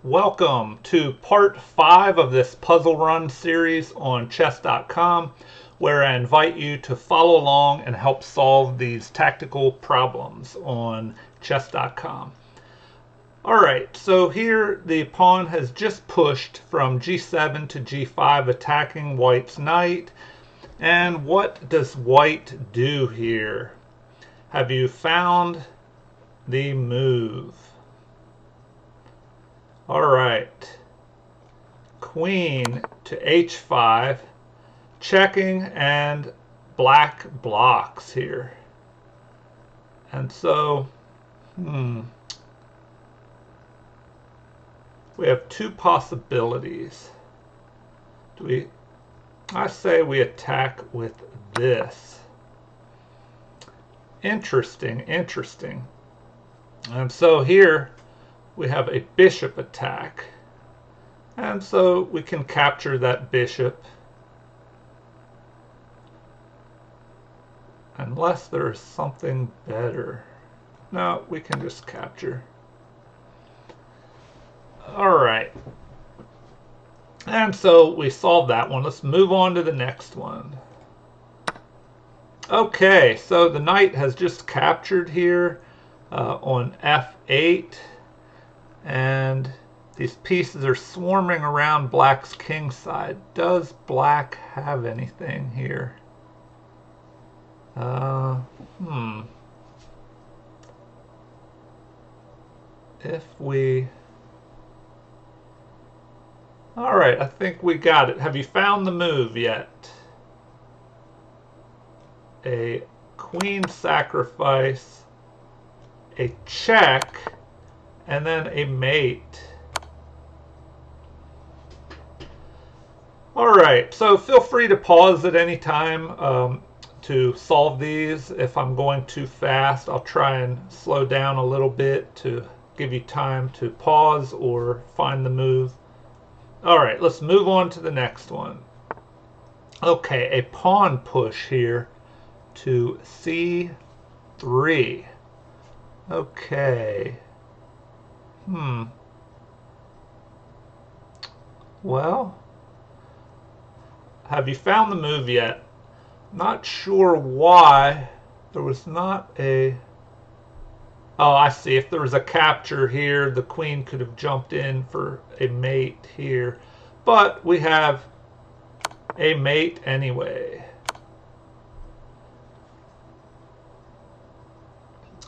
Welcome to part 5 of this puzzle run series on chess.com, where I invite you to follow along and help solve these tactical problems on chess.com. Alright, so here the pawn has just pushed from g7 to g5, attacking white's knight. And what does white do here? Have you found the move? Alright, queen to h5, checking, and black blocks here. And so, we have two possibilities. I say we attack with this. Interesting. And so here we have a bishop attack. And so we can capture that bishop. Unless there's something better. No, we can just capture. Alright. And so we solved that one. Let's move on to the next one. Okay, so the knight has just captured here on f8. And these pieces are swarming around black's king side. Does black have anything here? If we... Alright, I think we got it. Have you found the move yet? A queen sacrifice, a check, and then a mate. Alright, so feel free to pause at any time to solve these. If I'm going too fast, I'll try and slow down a little bit to give you time to pause or find the move. Alright, let's move on to the next one. Okay, a pawn push here to c3. Okay. Well, have you found the move yet? Not sure why there was not a... Oh, I see. If there was a capture here, the queen could have jumped in for a mate here. But we have a mate anyway.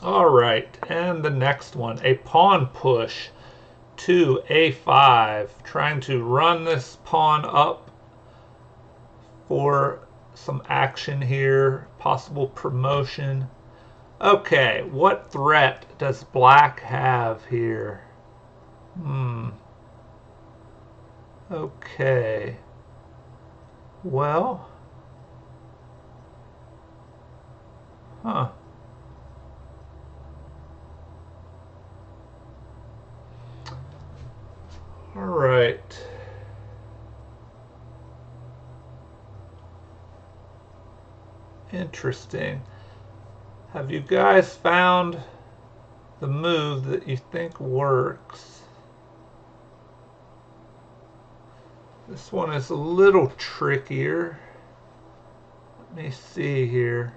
Alright, and the next one. A pawn push to a5. Trying to run this pawn up for some action here. Possible promotion. Okay, what threat does black have here? Okay. Well. Alright. Interesting. Have you guys found the move that you think works? This one is a little trickier. Let me see here.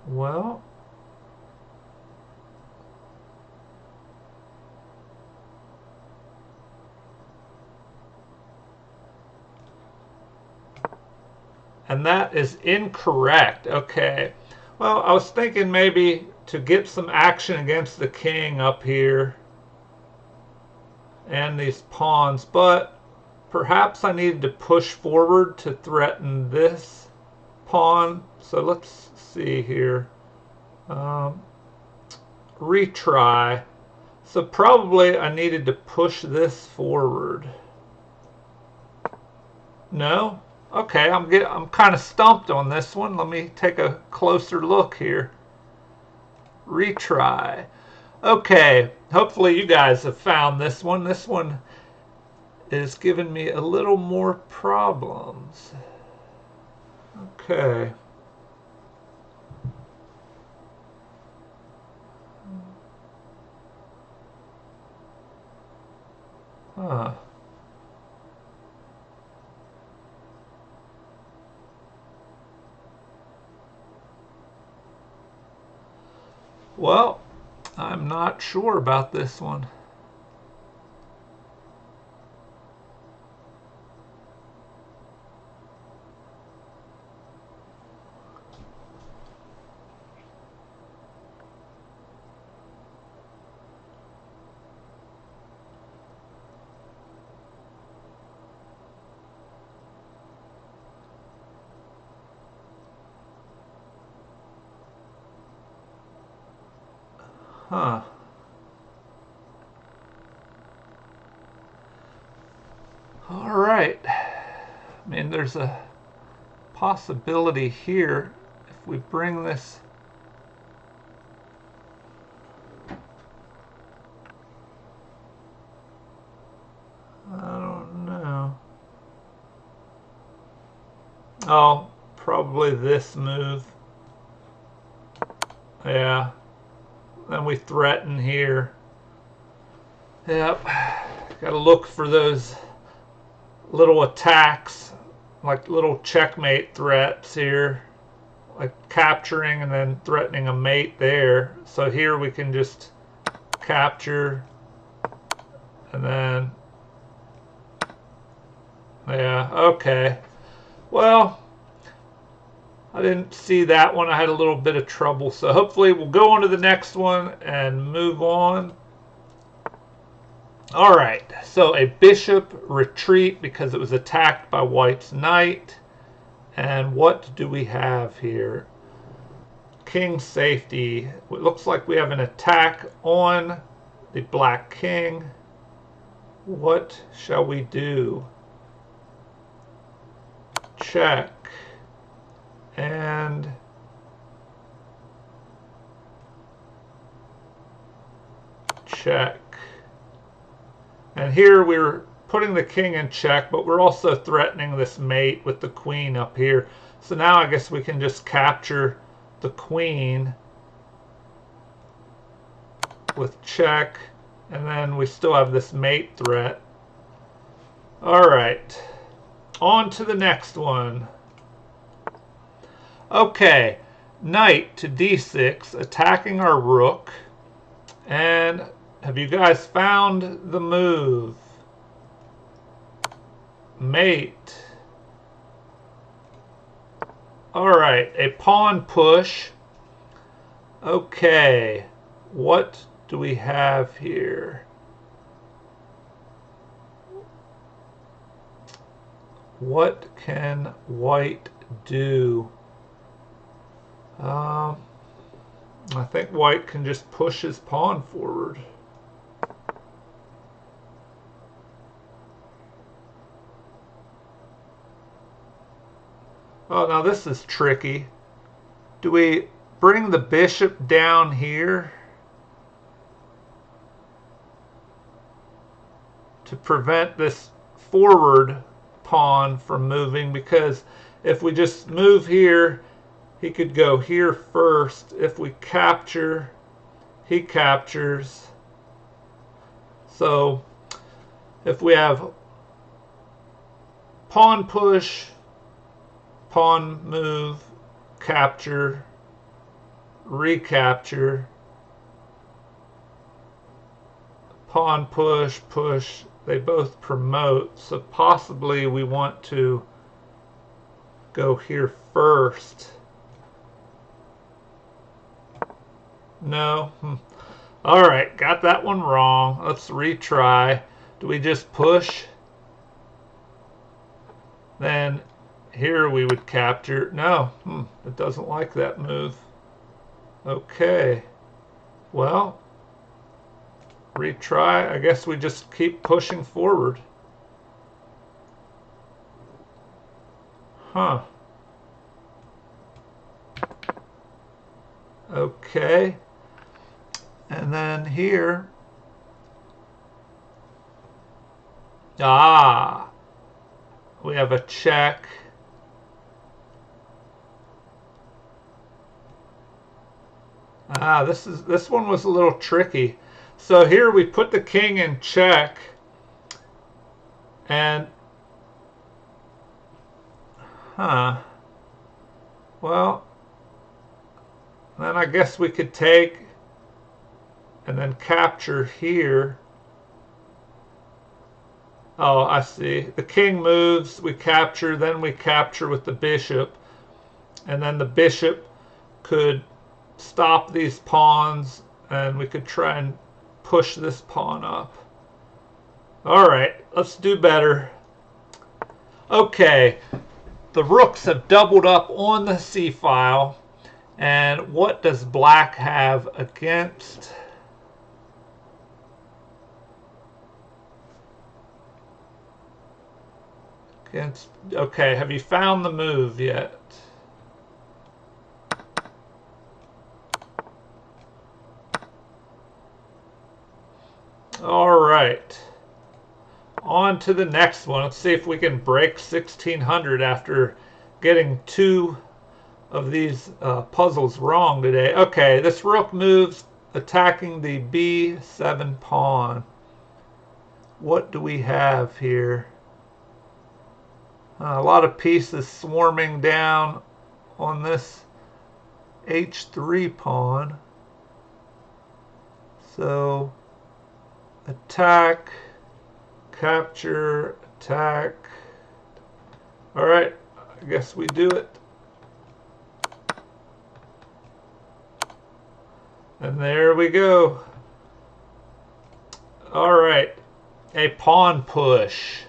Well, and that is incorrect. Okay. Well, I was thinking maybe to get some action against the king up here and these pawns, but perhaps I needed to push forward to threaten this pawn. So let's see here. Retry. So probably I needed to push this forward. No? Okay, I'm kind of stumped on this one. Let me take a closer look here. Retry. Okay, hopefully you guys have found this one. This one is giving me a little more problems. Okay. Huh. Well, I'm not sure about this one. Huh. All right. I mean, there's a possibility here if we bring this. I don't know. Oh, probably this move. Yeah. Then we threaten here. Yep. Got to look for those little attacks, like little checkmate threats here, like capturing and then threatening a mate there. So here we can just capture and then, yeah, okay. Well, I didn't see that one. I had a little bit of trouble. So hopefully we'll go on to the next one and move on. All right, so a bishop retreat because it was attacked by white's knight. And what do we have here? King safety. It looks like we have an attack on the black king. What shall we do? Check. And check. And here we're putting the king in check, but we're also threatening this mate with the queen up here. So now I guess we can just capture the queen with check, and then we still have this mate threat. All right, on to the next one. Okay, knight to d6, attacking our rook. And have you guys found the move? Mate. All right, a pawn push. Okay, what do we have here? What can white do? I think white can just push his pawn forward. Oh, now this is tricky. Do we bring the bishop down here to prevent this forward pawn from moving? Because if we just move here, he could go here first. If we capture, he captures. So if we have pawn push, pawn move, capture, recapture, pawn push, push, they both promote. So possibly we want to go here first. No. All right, got that one wrong. Let's retry. Do we just push? Then here we would capture. No, it doesn't like that move. Okay. Well, retry. I guess we just keep pushing forward. Huh. Okay. And then here. Ah. We have a check. Ah, this one was a little tricky. So here we put the king in check, And, well, then I guess we could take and then capture here. Oh, I see. The king moves, we capture, then we capture with the bishop. And then the bishop could stop these pawns, and we could try and push this pawn up. All right, let's do better. Okay, the rooks have doubled up on the c-file. And what does black have against? Okay, have you found the move yet? All right. On to the next one. Let's see if we can break 1600 after getting 2 of these puzzles wrong today. Okay, this rook moves attacking the b7 pawn. What do we have here? A lot of pieces swarming down on this h3 pawn. So attack, capture, attack. All right, I guess we do it. And there we go. All right, a pawn push.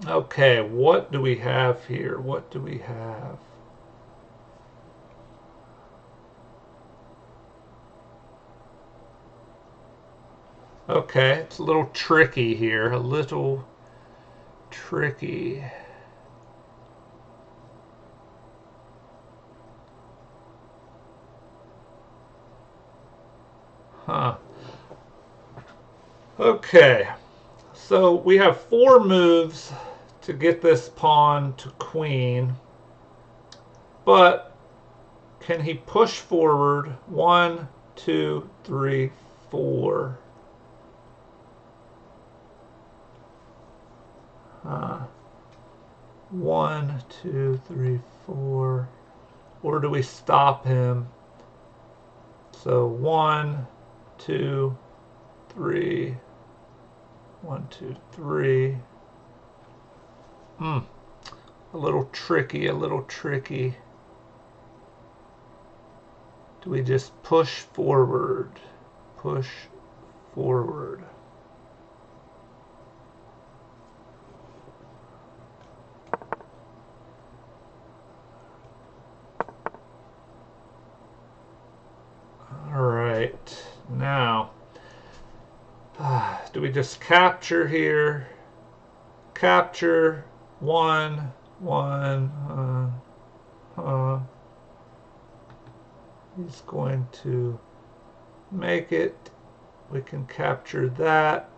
Okay, what do we have here? What do we have? Okay, it's a little tricky here. A little tricky. Huh. Okay, so we have 4 moves to get this pawn to queen, but can he push forward? 1, 2, 3, 4. 1, 2, 3, 4. Or do we stop him? So 1, 2, 3. 1, 2, 3. A little tricky, a little tricky. Do we just push forward? Push forward. All right, now, do we just capture here? Capture, 1, 1, he's going to make it. We can capture that.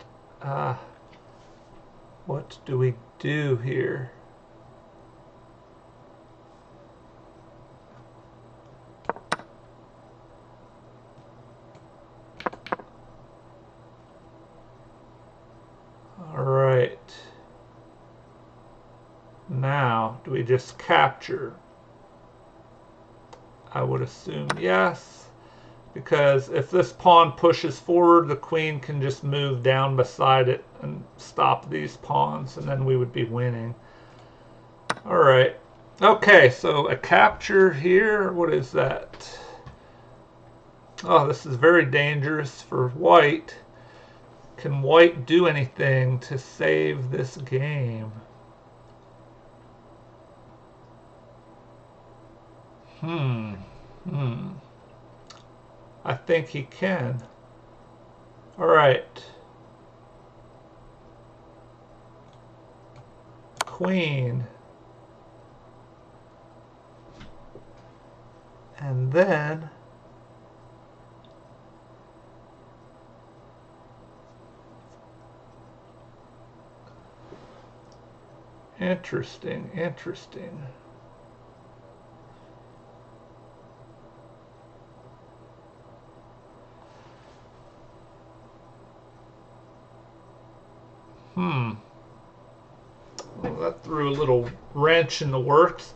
What do we do here? All right. Now, do we just capture? I would assume yes, because if this pawn pushes forward, the queen can just move down beside it and stop these pawns, and then we would be winning. All right. Okay, so a capture here. What is that? Oh, this is very dangerous for white. Can white do anything to save this game? I think he can. All right. Queen. And then interesting, interesting. Well, that threw a little wrench in the works.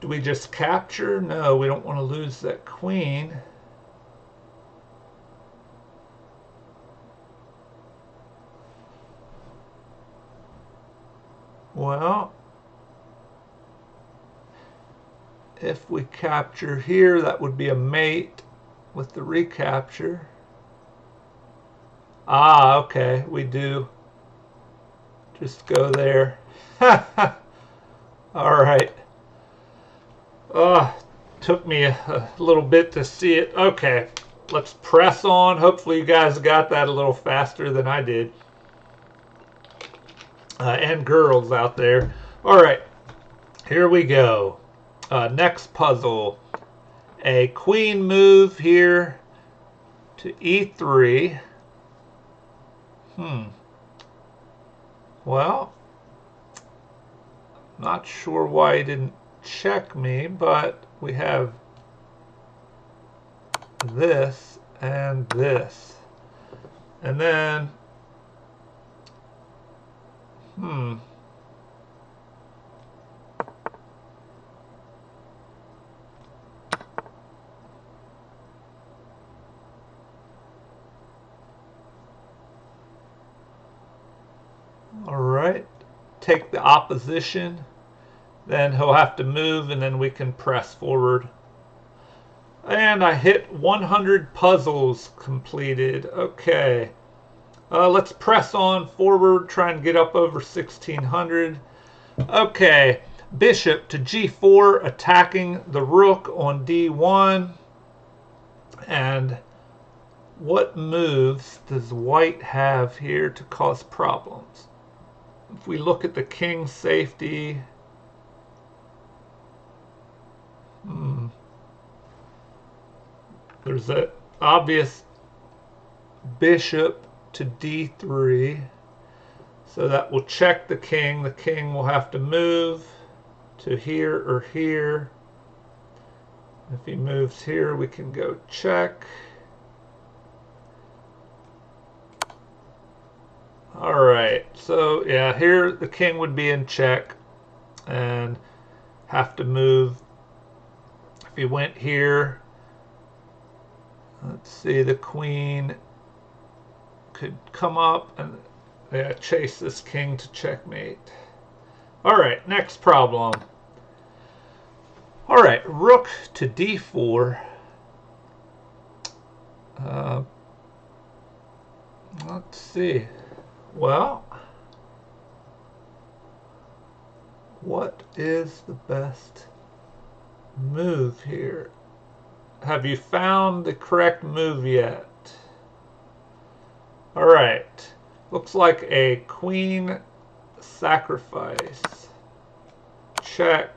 Do we just capture? No, we don't want to lose that queen. Well, if we capture here, that would be a mate with the recapture. Ah, okay, we do. Just go there. All right. Took me a little bit to see it. Okay, let's press on. Hopefully you guys got that a little faster than I did. And girls out there. All right, here we go. Next puzzle. A queen move here to e3. Well, not sure why he didn't check me, but we have this and this. And then, all right, take the opposition, then he'll have to move and then we can press forward. And I hit 100 puzzles completed. Okay, let's press on forward, try and get up over 1600. Okay, bishop to g4, attacking the rook on d1. And what moves does white have here to cause problems? If we look at the king's safety, there's an obvious bishop to d3. So that will check the king. The king will have to move to here or here. If he moves here, we can go check. All right, so yeah, here the king would be in check and have to move. If he went here, let's see, the queen could come up and chase this king to checkmate. All right, next problem. All right, rook to d4. Let's see. Well, what is the best move here? Have you found the correct move yet? All right. Looks like a queen sacrifice. Check.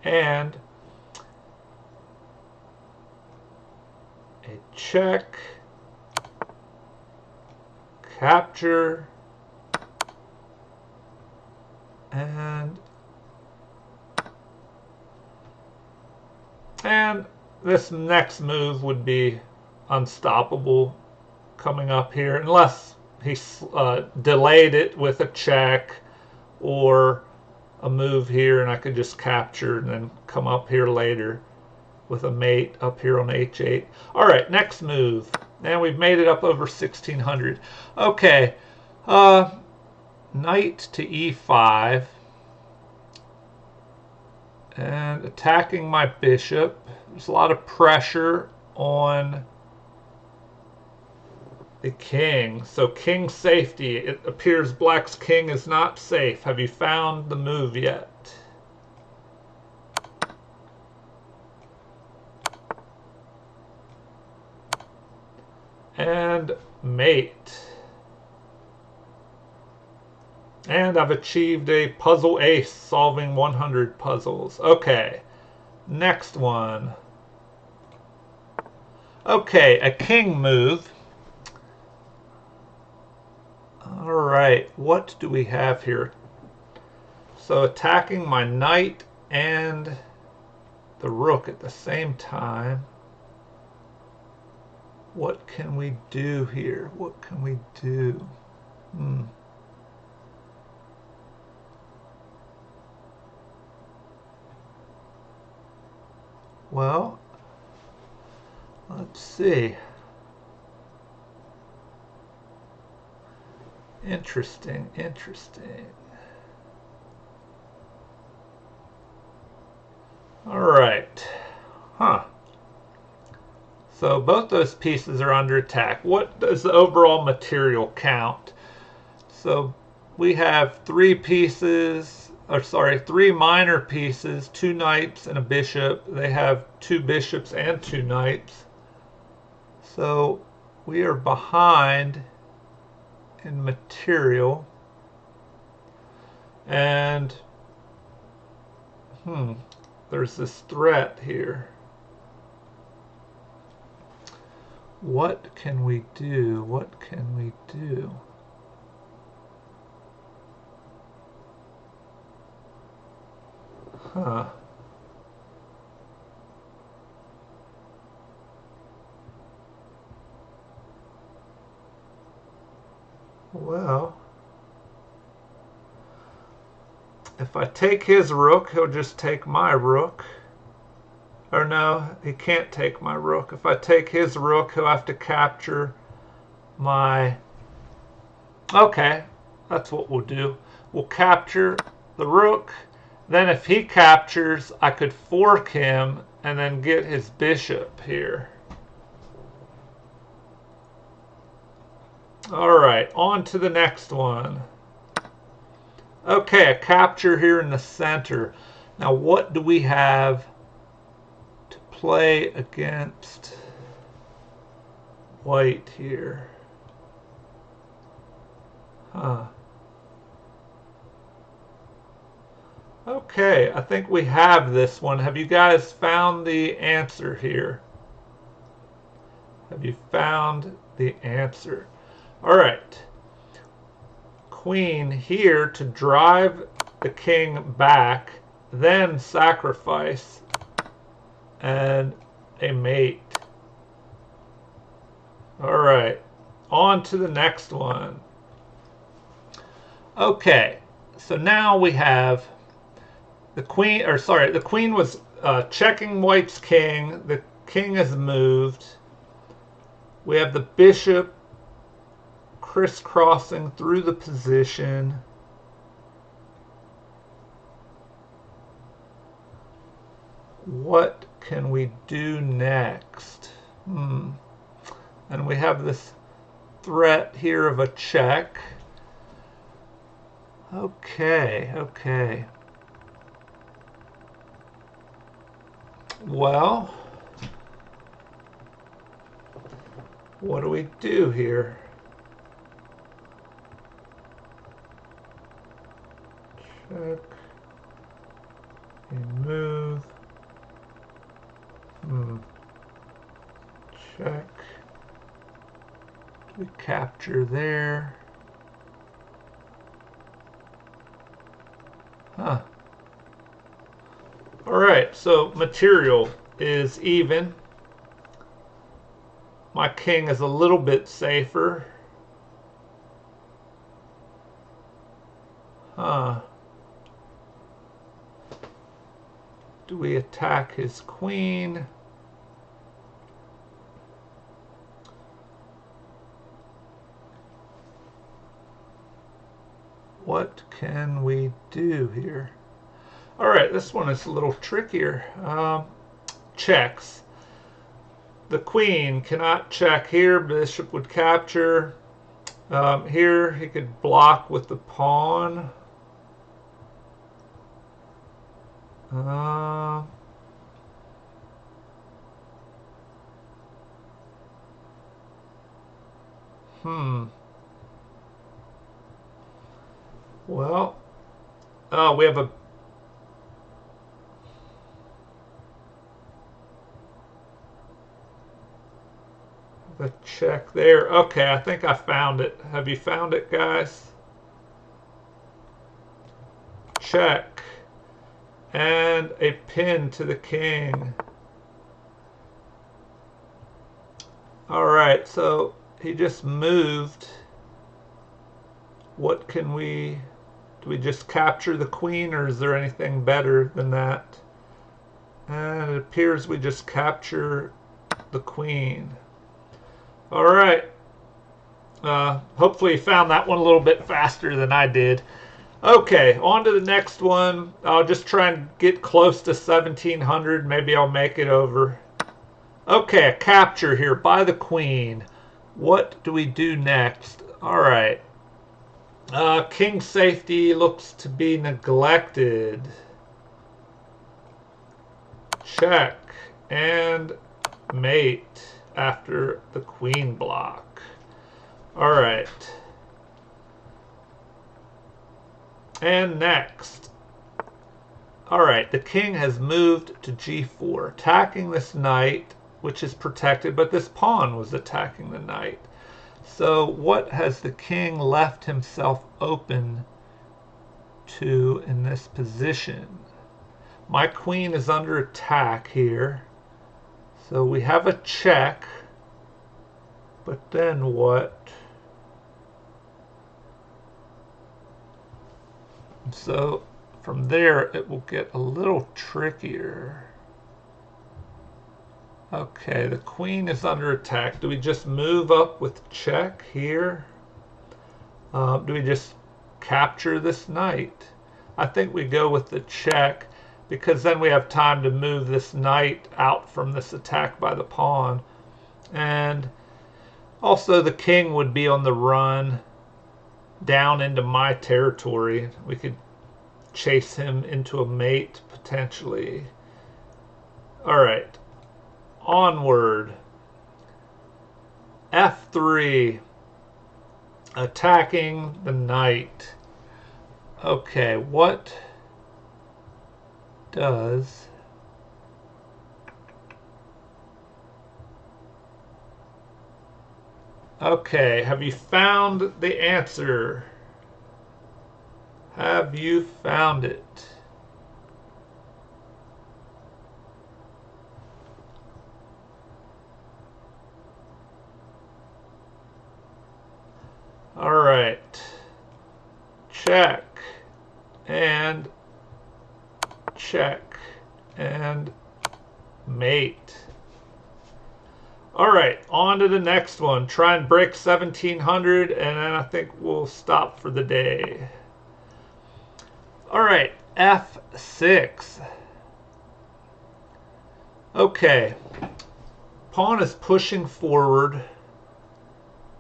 And a check. Capture. And this next move would be unstoppable coming up here, unless he delayed it with a check or a move here, and I could just capture and then come up here later with a mate up here on h8. All right, next move. And we've made it up over 1600. Okay, knight to e5. And attacking my bishop. There's a lot of pressure on the king. So king safety. It appears black's king is not safe. Have you found the move yet? And mate. And I've achieved a puzzle ace, solving 100 puzzles. Okay, next one. Okay, a king move. All right, what do we have here? So attacking my knight and the rook at the same time. What can we do here? What can we do? Well, let's see. Interesting, interesting. All right. Huh. So both those pieces are under attack. What does the overall material count? So we have three minor pieces, 2 knights and a bishop. They have 2 bishops and 2 knights. So we are behind in material. And there's this threat here. What can we do? What can we do? Huh. Well, if I take his rook, he'll just take my rook. Or no, he can't take my rook. If I take his rook, he'll have to capture my... Okay, that's what we'll do. We'll capture the rook. Then if he captures, I could fork him and then get his bishop here. Alright, on to the next one. Okay, a capture here in the center. Now what do we have to play against white here? Huh. Okay, I think we have this one. Have you guys found the answer here? Have you found the answer? All right. Queen here to drive the king back, then sacrifice, and a mate. All right, on to the next one. Okay, so now we have the queen, the queen was checking white's king. The king has moved. We have the bishop crisscrossing through the position. What can we do next? And we have this threat here of a check. Okay. Well, what do we do here? Check. And move. Check. We capture there. Huh. Alright, so material is even. My king is a little bit safer. Huh. Do we attack his queen? What can we do here? All right, this one is a little trickier. Checks. The queen cannot check here. Bishop would capture. Here he could block with the pawn. Well, we have a check there. Okay, I think I found it. Have you found it, guys? Check. And a pin to the king. Alright, so he just moved. What can we... Do we just capture the queen, or is there anything better than that? And it appears we just capture the queen. All right. Hopefully you found that one a little bit faster than I did. Okay, on to the next one. I'll just try and get close to 1700. Maybe I'll make it over. Okay, a capture here by the queen. What do we do next? All right. King's safety looks to be neglected. Check and mate after the queen block. All right. And next. All right, the king has moved to g4, attacking this knight, which is protected, but this pawn was attacking the knight. So what has the king left himself open to in this position? My queen is under attack here. So we have a check. But then what? So from there it will get a little trickier. Okay, the queen is under attack. Do we just move up with check here? Do we just capture this knight? I think we go with the check because then we have time to move this knight out from this attack by the pawn. And also the king would be on the run down into my territory. We could chase him into a mate potentially. All right. Onward. F3. Attacking the knight. Okay, what does Okay, have you found the answer? Have you found it? All right. Check and check and mate. All right, on to the next one. Try and break 1700, and then I think we'll stop for the day. All right, F6. Okay, pawn is pushing forward.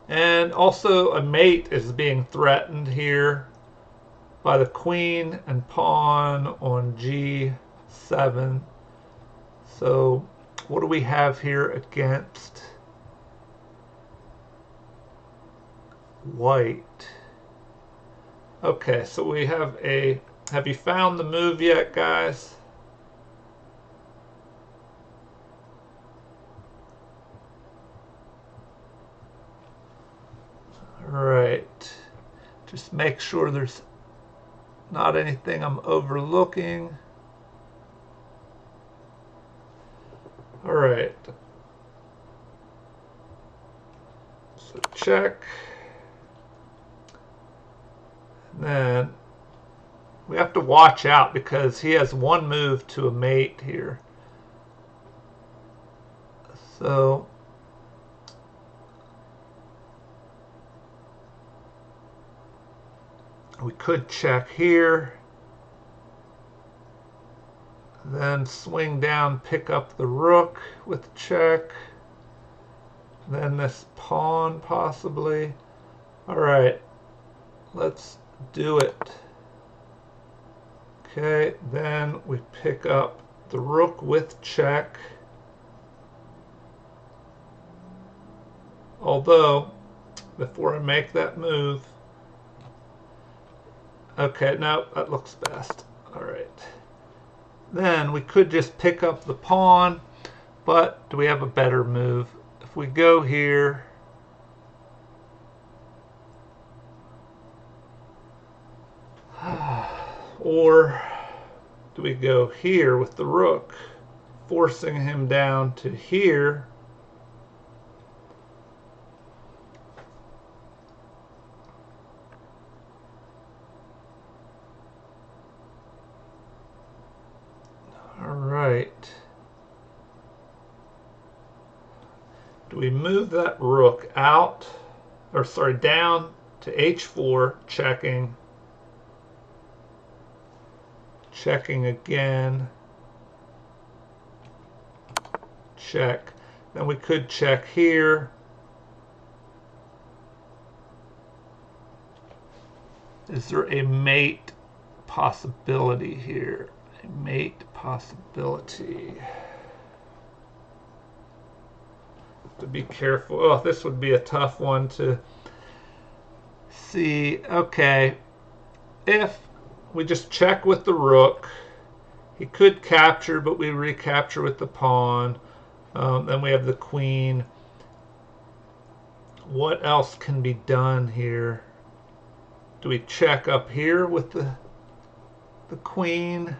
And also a mate is being threatened here by the queen and pawn on g7. So what do we have here against white? Okay, so we have a... Have you found the move yet, guys? Right. Just make sure there's not anything I'm overlooking. All right. So check. And then we have to watch out because he has one move to a mate here. So we could check here, then swing down, pick up the rook with check, then this pawn possibly. All right, let's do it. Okay, then we pick up the rook with check. Although, before I make that move, okay, no, that looks best. All right. Then we could just pick up the pawn, but do we have a better move? If we go here, or do we go here with the rook, forcing him down to here? All right. Do we move that rook out, or sorry, down to h4, checking, checking again, check. Then we could check here. Is there a mate possibility here? A mate possibility. To be careful. Oh, this would be a tough one to see. Okay, if we just check with the rook, he could capture, but we recapture with the pawn. Then we have the queen. What else can be done here? Do we check up here with the queen,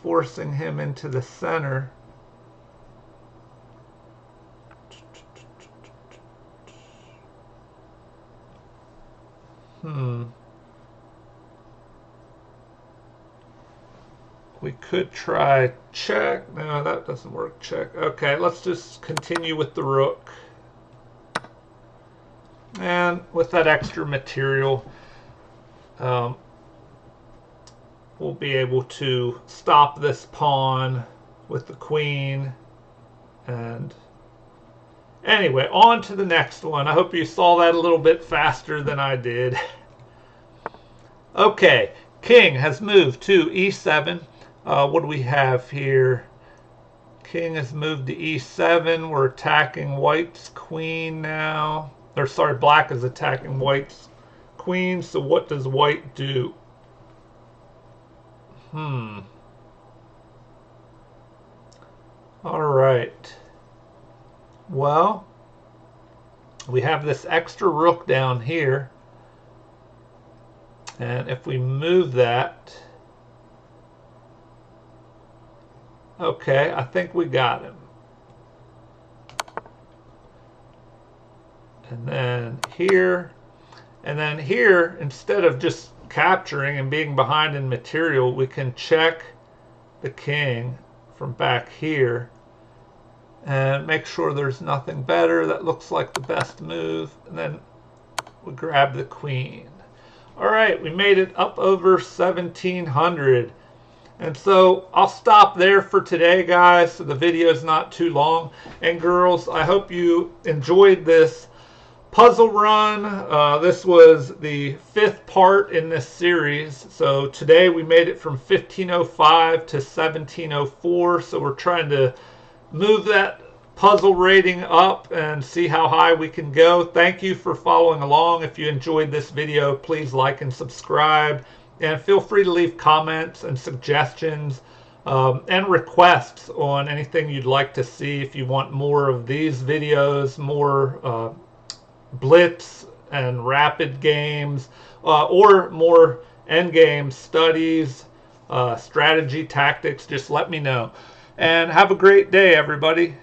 forcing him into the center? We could try check. No, that doesn't work. Check. Okay, let's just continue with the rook. And with that extra material, we'll be able to stop this pawn with the queen. And anyway, on to the next one. I hope you saw that a little bit faster than I did. Okay, king has moved to e7. What do we have here? King has moved to e7. We're attacking white's queen now. Or sorry, black is attacking white's queen. So what does white do? All right. Well, we have this extra rook down here. And if we move that, okay, I think we got him. And then here, instead of just capturing and being behind in material, we can check the king from back here and make sure there's nothing better. That looks like the best move. And then we grab the queen. All right, we made it up over 1,700. And so I'll stop there for today, guys, so the video is not too long. And girls, I hope you enjoyed this puzzle run. This was the 5th part in this series. So today we made it from 1505 to 1704. So we're trying to move that puzzle rating up and see how high we can go. Thank you for following along. If you enjoyed this video, please like and subscribe. And feel free to leave comments and suggestions and requests on anything you'd like to see. If you want more of these videos, more blitz and rapid games, or more endgame studies, strategy, tactics, just let me know. And have a great day, everybody.